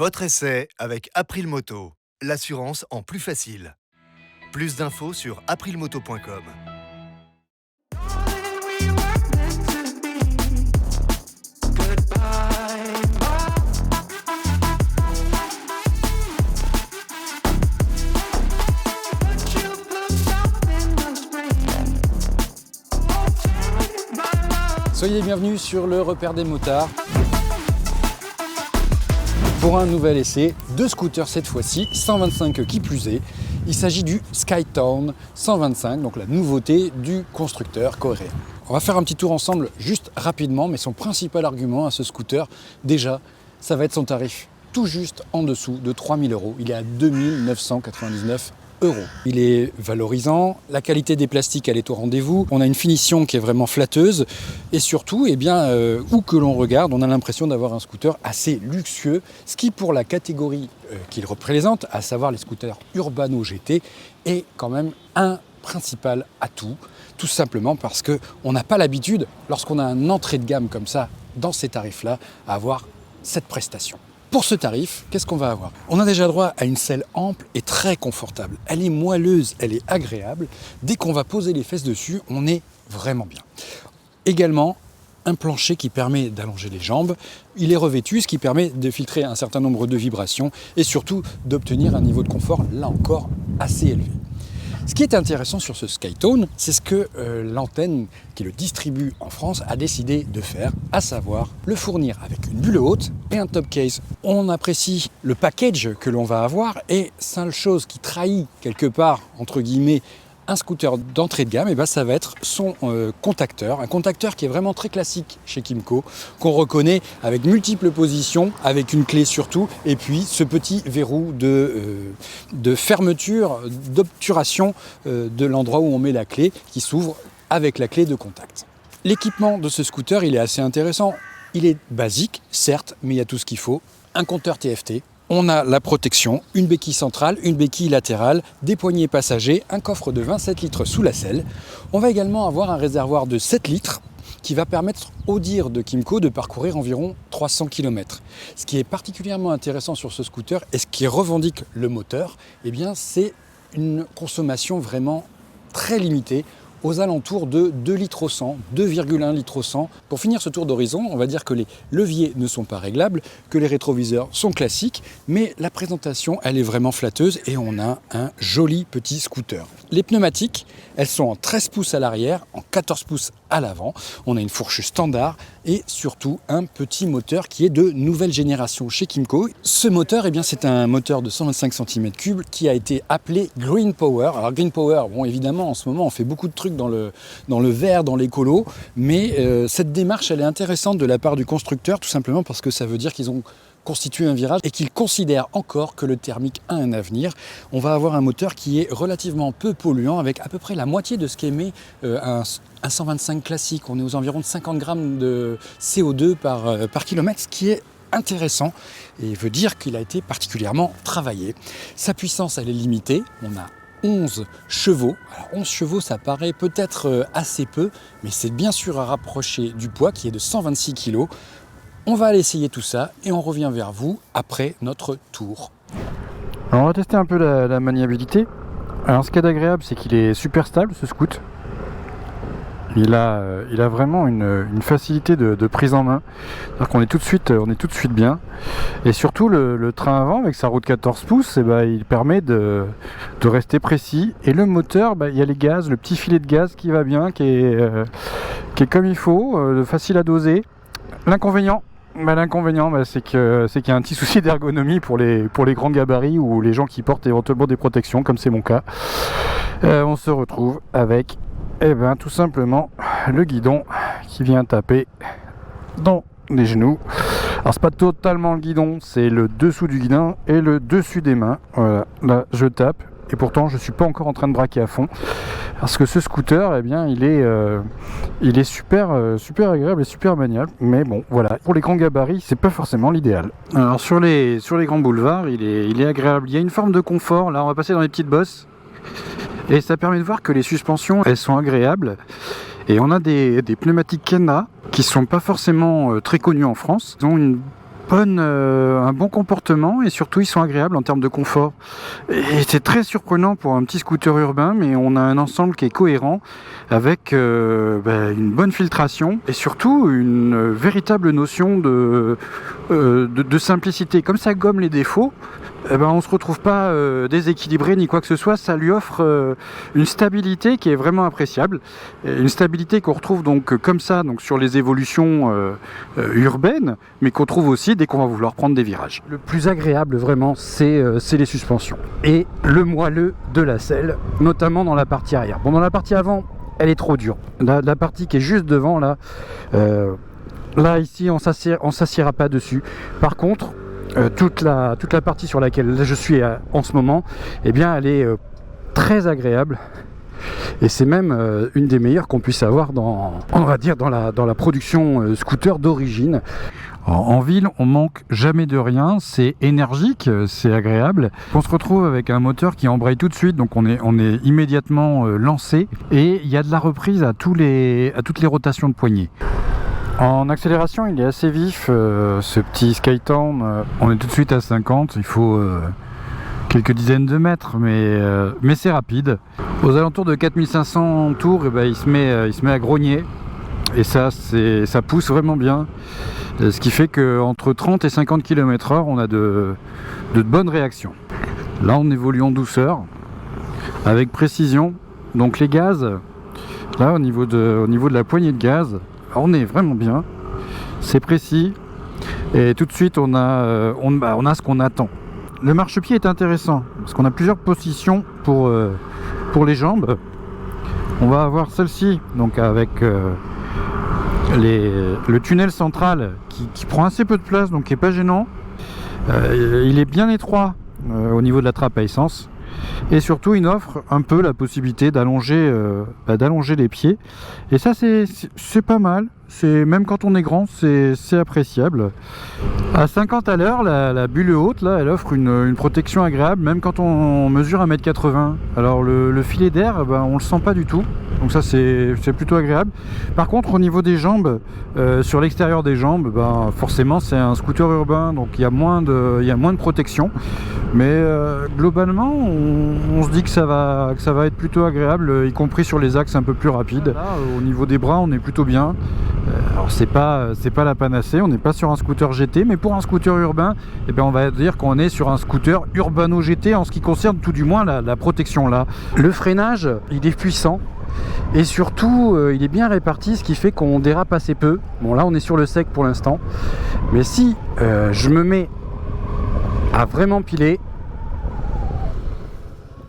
Votre essai avec April Moto, l'assurance en plus facile. Plus d'infos sur aprilmoto.com. Soyez les bienvenus sur le repère des motards pour un nouvel essai de scooter cette fois-ci, 125 qui plus est. Il s'agit du Skytown 125, donc la nouveauté du constructeur coréen. On va faire un petit tour ensemble juste rapidement, mais son principal argument à ce scooter, déjà, ça va être son tarif tout juste en dessous de 3 000 €. Il est à 2 999 €. Il est valorisant, la qualité des plastiques elle est au rendez-vous, on a une finition qui est vraiment flatteuse et surtout, où que l'on regarde, on a l'impression d'avoir un scooter assez luxueux, ce qui pour la catégorie qu'il représente, à savoir les scooters Urbano GT, est quand même un principal atout, tout simplement parce qu'on n'a pas l'habitude, lorsqu'on a un entrée de gamme comme ça, dans ces tarifs-là, à avoir cette prestation. Pour ce tarif, qu'est-ce qu'on va avoir? On a déjà droit à une selle ample et très confortable. Elle est moelleuse, elle est agréable. Dès qu'on va poser les fesses dessus, on est vraiment bien. Également, un plancher qui permet d'allonger les jambes. Il est revêtu, ce qui permet de filtrer un certain nombre de vibrations et surtout d'obtenir un niveau de confort, là encore, assez élevé. Ce qui est intéressant sur ce Skytown, c'est ce que l'antenne qui le distribue en France a décidé de faire, à savoir le fournir avec une bulle haute et un top case. On apprécie le package que l'on va avoir et seule chose qui trahit quelque part, entre guillemets, un scooter d'entrée de gamme, ça va être son contacteur, un contacteur qui est vraiment très classique chez Kymco, qu'on reconnaît avec multiples positions, avec une clé surtout, et puis ce petit verrou de fermeture, d'obturation de l'endroit où on met la clé, qui s'ouvre avec la clé de contact. L'équipement de ce scooter, il est assez intéressant. Il est basique, certes, mais il y a tout ce qu'il faut. Un compteur TFT. On a la protection, une béquille centrale, une béquille latérale, des poignées passagers, un coffre de 27 litres sous la selle. On va également avoir un réservoir de 7 litres qui va permettre, au dire de Kymco, de parcourir environ 300 km. Ce qui est particulièrement intéressant sur ce scooter et ce qui revendique le moteur, c'est une consommation vraiment très limitée, aux alentours de 2 litres au 100, 2,1 litres au 100. Pour finir ce tour d'horizon, on va dire que les leviers ne sont pas réglables, que les rétroviseurs sont classiques, mais la présentation, elle est vraiment flatteuse et on a un joli petit scooter. Les pneumatiques, elles sont en 13 pouces à l'arrière, en 14 pouces à l'avant. On a une fourche standard et surtout un petit moteur qui est de nouvelle génération chez Kymco. Ce moteur, c'est un moteur de 125 cm3 qui a été appelé Green Power. Alors Green Power, évidemment, en ce moment, on fait beaucoup de trucs dans le vert, dans l'écolo, mais cette démarche, elle est intéressante de la part du constructeur, tout simplement parce que ça veut dire qu'ils ont constitué un virage et qu'ils considèrent encore que le thermique a un avenir. On va avoir un moteur qui est relativement peu polluant, avec à peu près la moitié de ce qu'émet un 125 classique. On est aux environs de 50 grammes de CO2 par kilomètre, ce qui est intéressant et veut dire qu'il a été particulièrement travaillé. Sa puissance, elle est limitée. On a 11 chevaux. Alors 11 chevaux, ça paraît peut-être assez peu, mais c'est bien sûr à rapprocher du poids qui est de 126 kg. On va aller essayer tout ça et on revient vers vous après notre tour. Alors on va tester un peu la maniabilité. Alors ce qui est agréable, c'est qu'il est super stable ce scoot. Il a vraiment une facilité de prise en main. C'est-à-dire qu'on est tout de suite bien. Et surtout le train avant avec sa roue de 14 pouces, il permet de rester précis. Et le moteur, il y a les gaz, le petit filet de gaz qui va bien, qui est comme il faut, facile à doser. L'inconvénient, c'est qu'il y a un petit souci d'ergonomie pour les grands gabarits ou les gens qui portent éventuellement des protections, comme c'est mon cas. On se retrouve avec tout simplement le guidon qui vient taper dans les genoux. Alors c'est pas totalement le guidon, c'est le dessous du guidon et le dessus des mains. Voilà, là je tape et pourtant je suis pas encore en train de braquer à fond parce que ce scooter, il est super agréable et super maniable. Mais bon, voilà, pour les grands gabarits, c'est pas forcément l'idéal. Alors sur les grands boulevards, il est agréable. Il y a une forme de confort. Là, on va passer dans les petites bosses. Et ça permet de voir que les suspensions, elles sont agréables. Et on a des pneumatiques Kenra qui sont pas forcément très connues en France. Ils ont une un bon comportement et surtout ils sont agréables en termes de confort. Et c'est très surprenant pour un petit scooter urbain, mais on a un ensemble qui est cohérent avec une bonne filtration et surtout une véritable notion de simplicité. Comme ça gomme les défauts, on ne se retrouve pas déséquilibré ni quoi que ce soit. Ça lui offre une stabilité qui est vraiment appréciable, une stabilité qu'on retrouve donc comme ça donc sur les évolutions urbaines, mais qu'on trouve aussi dès qu'on va vouloir prendre des virages. Le plus agréable vraiment, c'est les suspensions et le moelleux de la selle, notamment dans la partie arrière. Bon, dans la partie avant, elle est trop dure. La partie qui est juste devant là, ici on s'assiera pas dessus. Par contre, toute la partie sur laquelle je suis en ce moment, eh bien elle est très agréable. Et c'est même une des meilleures qu'on puisse avoir dans la production scooter d'origine. En ville, on manque jamais de rien, c'est énergique, c'est agréable. On se retrouve avec un moteur qui embraye tout de suite, donc on est immédiatement lancé. Et il y a de la reprise à toutes les rotations de poignée. En accélération, il est assez vif, ce petit Skytown. On est tout de suite à 50, il faut quelques dizaines de mètres, mais c'est rapide. Aux alentours de 4500 tours, il se met à grogner. Et ça pousse vraiment bien. Ce qui fait qu'entre 30 et 50 km/h, on a de bonnes réactions. Là, on évolue en douceur, avec précision. Donc les gaz, là, au niveau de la poignée de gaz, on est vraiment bien. C'est précis. Et tout de suite, on a ce qu'on attend. Le marchepied est intéressant, parce qu'on a plusieurs positions pour les jambes. On va avoir celle-ci, donc avec le tunnel central qui prend assez peu de place, donc qui n'est pas gênant. Il est bien étroit au niveau de la trappe à essence. Et surtout, il offre un peu la possibilité d'allonger les pieds. Et ça, c'est pas mal. Même quand on est grand, c'est appréciable. À 50 à l'heure, la bulle haute, là, elle offre une protection agréable, même quand on mesure 1,80 m. Alors le filet d'air, on le sent pas du tout. Donc ça, c'est plutôt agréable. Par contre, au niveau des jambes, sur l'extérieur des jambes, forcément, c'est un scooter urbain, donc il y a moins de protection. Mais globalement, on se dit que ça va être plutôt agréable, y compris sur les axes un peu plus rapides. Là, au niveau des bras, on est plutôt bien. Alors c'est pas la panacée, on n'est pas sur un scooter GT, mais pour un scooter urbain, on va dire qu'on est sur un scooter urbano GT en ce qui concerne tout du moins la protection là. Le freinage, il est puissant. Et surtout, il est bien réparti, ce qui fait qu'on dérape assez peu. Bon, là, on est sur le sec pour l'instant. Mais si je me mets à vraiment piler,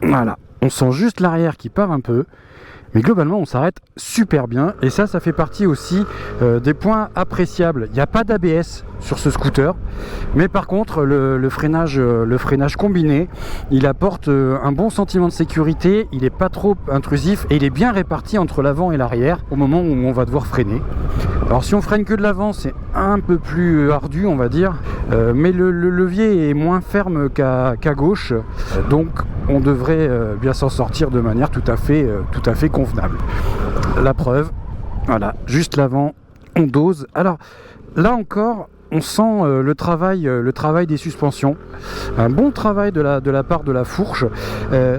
voilà, on sent juste l'arrière qui part un peu. Mais globalement, on s'arrête super bien. Et ça fait partie aussi des points appréciables. Il n'y a pas d'ABS sur ce scooter. Mais par contre, le freinage combiné, il apporte un bon sentiment de sécurité. Il n'est pas trop intrusif et il est bien réparti entre l'avant et l'arrière au moment où on va devoir freiner. Alors si on freine que de l'avant, c'est un peu plus ardu, on va dire. Mais le levier est moins ferme qu'à gauche. Donc on devrait bien s'en sortir de manière tout à fait convenable. La preuve, voilà, juste l'avant, on dose. Alors là encore, on sent le travail des suspensions, un bon travail de la part de la fourche.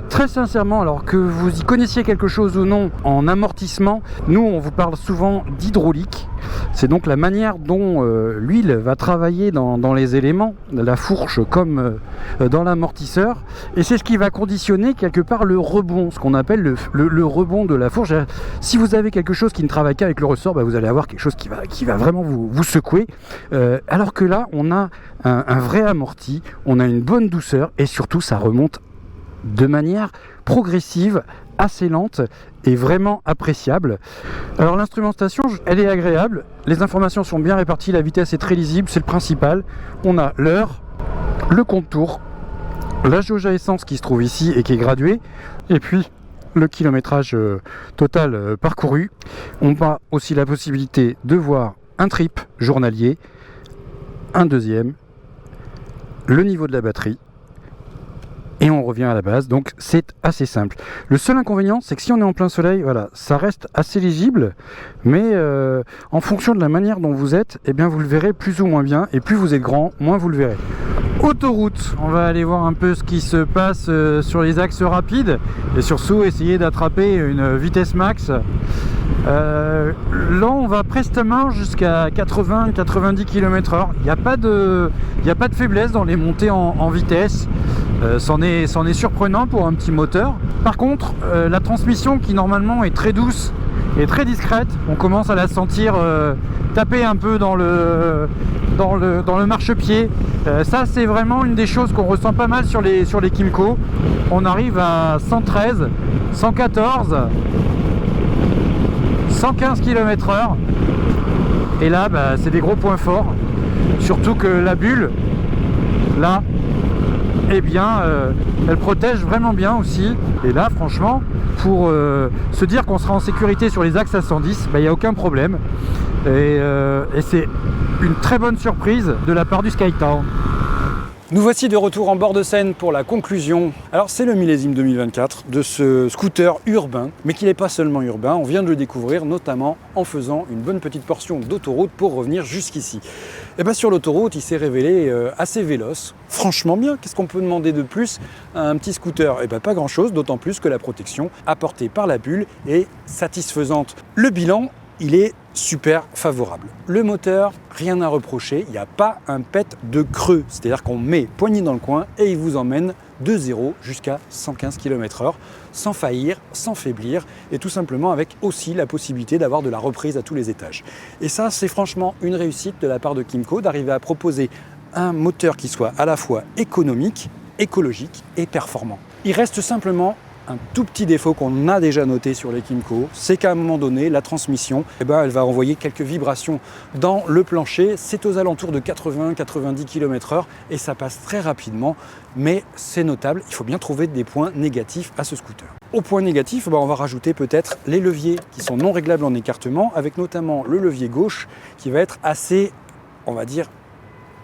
Très sincèrement, alors que vous y connaissiez quelque chose ou non en amortissement, nous on vous parle souvent d'hydraulique. C'est donc la manière dont l'huile va travailler dans les éléments, la fourche comme dans l'amortisseur, et c'est ce qui va conditionner quelque part le rebond, ce qu'on appelle le rebond de la fourche. Si vous avez quelque chose qui ne travaille qu'avec le ressort, vous allez avoir quelque chose qui va vraiment vous secouer, alors que là on a un vrai amorti, on a une bonne douceur et surtout ça remonte de manière progressive, assez lente et vraiment appréciable. Alors l'instrumentation, elle est agréable, les informations sont bien réparties, la vitesse est très lisible, c'est le principal. On a l'heure, le contour, la jauge à essence qui se trouve ici et qui est graduée, et puis le kilométrage total parcouru. On a aussi la possibilité de voir un trip journalier, un deuxième, le niveau de la batterie, et on revient à la base, donc c'est assez simple. Le seul inconvénient, c'est que si on est en plein soleil, voilà, ça reste assez lisible, mais en fonction de la manière dont vous êtes, eh bien vous le verrez plus ou moins bien, et plus vous êtes grand, moins vous le verrez. Autoroute, on va aller voir un peu ce qui se passe sur les axes rapides, et surtout essayer d'attraper une vitesse max. Là on va prestement jusqu'à 80-90 km/h. Il n'y a pas de faiblesse dans les montées en vitesse. C'en est surprenant pour un petit moteur. Par contre, la transmission qui normalement est très douce et très discrète, on commence à la sentir taper un peu dans le marchepied. Ça c'est vraiment une des choses qu'on ressent pas mal sur les Kymco. On arrive à 113, 114, 115 km/h. Et là, c'est des gros points forts. Surtout que la bulle, là, eh bien, elle protège vraiment bien aussi. Et là, franchement, pour se dire qu'on sera en sécurité sur les axes à 110, il n'y a aucun problème. Et c'est une très bonne surprise de la part du Skytown. Nous voici de retour en bord de Seine pour la conclusion. Alors c'est le millésime 2024 de ce scooter urbain, mais qui n'est pas seulement urbain, on vient de le découvrir notamment en faisant une bonne petite portion d'autoroute pour revenir jusqu'ici. Et bien sur l'autoroute, il s'est révélé assez véloce, franchement bien. Qu'est-ce qu'on peut demander de plus à un petit scooter? Et bien pas grand chose, d'autant plus que la protection apportée par la bulle est satisfaisante. Le bilan, il est super favorable. Le moteur, rien à reprocher, il n'y a pas un pet de creux, c'est-à-dire qu'on met poignée dans le coin et il vous emmène de 0 jusqu'à 115 km/h sans faillir, sans faiblir et tout simplement avec aussi la possibilité d'avoir de la reprise à tous les étages. Et ça, c'est franchement une réussite de la part de Kymco d'arriver à proposer un moteur qui soit à la fois économique, écologique et performant. Il reste simplement un tout petit défaut qu'on a déjà noté sur les Kymco, c'est qu'à un moment donné, la transmission, elle va envoyer quelques vibrations dans le plancher. C'est aux alentours de 80-90 km/h et ça passe très rapidement, mais c'est notable. Il faut bien trouver des points négatifs à ce scooter. Au point négatif, on va rajouter peut-être les leviers qui sont non réglables en écartement, avec notamment le levier gauche qui va être assez, on va dire,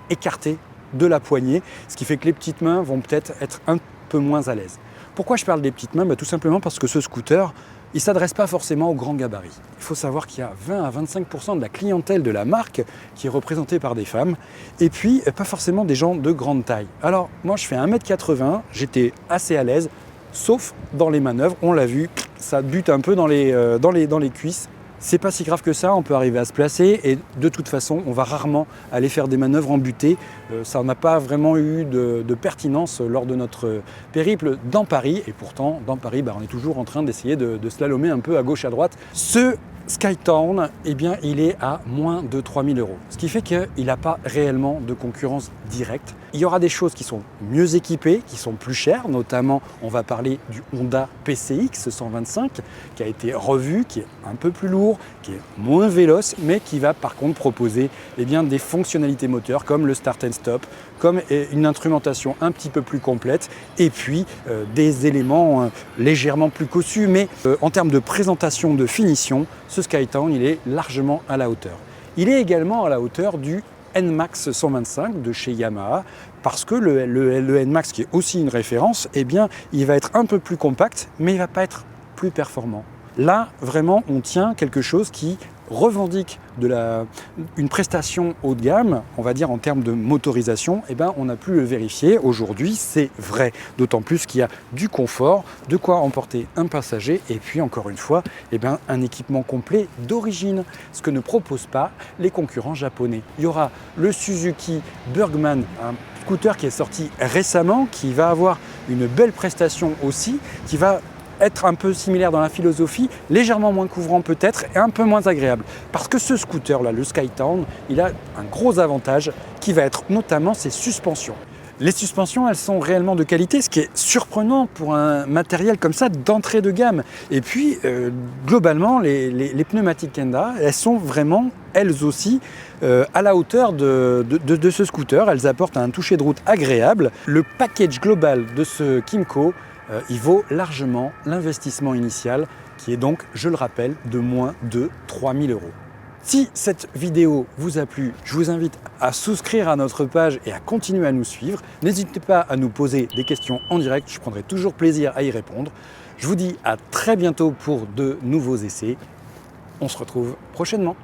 écarté de la poignée, ce qui fait que les petites mains vont peut-être être un peu moins à l'aise. Pourquoi je parle des petites mains? Tout simplement parce que ce scooter, il ne s'adresse pas forcément aux grands gabarits. Il faut savoir qu'il y a 20 à 25% de la clientèle de la marque qui est représentée par des femmes, et puis pas forcément des gens de grande taille. Alors moi je fais 1m80, j'étais assez à l'aise, sauf dans les manœuvres, on l'a vu, ça bute un peu dans les cuisses. C'est pas si grave que ça, on peut arriver à se placer et de toute façon, on va rarement aller faire des manœuvres en butée. Ça n'a pas vraiment eu de pertinence lors de notre périple dans Paris. Et pourtant, dans Paris, on est toujours en train d'essayer de slalomer un peu à gauche à droite. Ce Skytown, eh bien, il est à moins de 3 000 €. Ce qui fait qu'il n'a pas réellement de concurrence directe. Il y aura des choses qui sont mieux équipées, qui sont plus chères. Notamment, on va parler du Honda PCX 125, qui a été revu, qui est un peu plus lourd, qui est moins véloce, mais qui va par contre proposer des fonctionnalités moteurs comme le start and stop, comme une instrumentation un petit peu plus complète, et puis des éléments légèrement plus cossus. Mais en termes de présentation, de finition, ce Skytown, il est largement à la hauteur. Il est également à la hauteur du NMAX 125 de chez Yamaha, parce que le NMAX, qui est aussi une référence, il va être un peu plus compact, mais il ne va pas être plus performant. Là, vraiment, on tient quelque chose qui revendique une prestation haut de gamme, on va dire en termes de motorisation. On a pu le vérifier. Aujourd'hui, c'est vrai. D'autant plus qu'il y a du confort, de quoi emporter un passager, et puis encore une fois, un équipement complet d'origine, ce que ne proposent pas les concurrents japonais. Il y aura le Suzuki Burgman, un scooter qui est sorti récemment, qui va avoir une belle prestation aussi, qui va être un peu similaire dans la philosophie, légèrement moins couvrant peut-être et un peu moins agréable. Parce que ce scooter-là, le Skytown, il a un gros avantage qui va être notamment ses suspensions. Les suspensions, elles sont réellement de qualité, ce qui est surprenant pour un matériel comme ça d'entrée de gamme. Et puis, globalement, les pneumatiques Kenda, elles sont vraiment, elles aussi, à la hauteur de ce scooter. Elles apportent un toucher de route agréable. Le package global de ce Kymco, il vaut largement l'investissement initial qui est donc, je le rappelle, de moins de 3 000 €. Si cette vidéo vous a plu, je vous invite à souscrire à notre page et à continuer à nous suivre. N'hésitez pas à nous poser des questions en direct, je prendrai toujours plaisir à y répondre. Je vous dis à très bientôt pour de nouveaux essais. On se retrouve prochainement.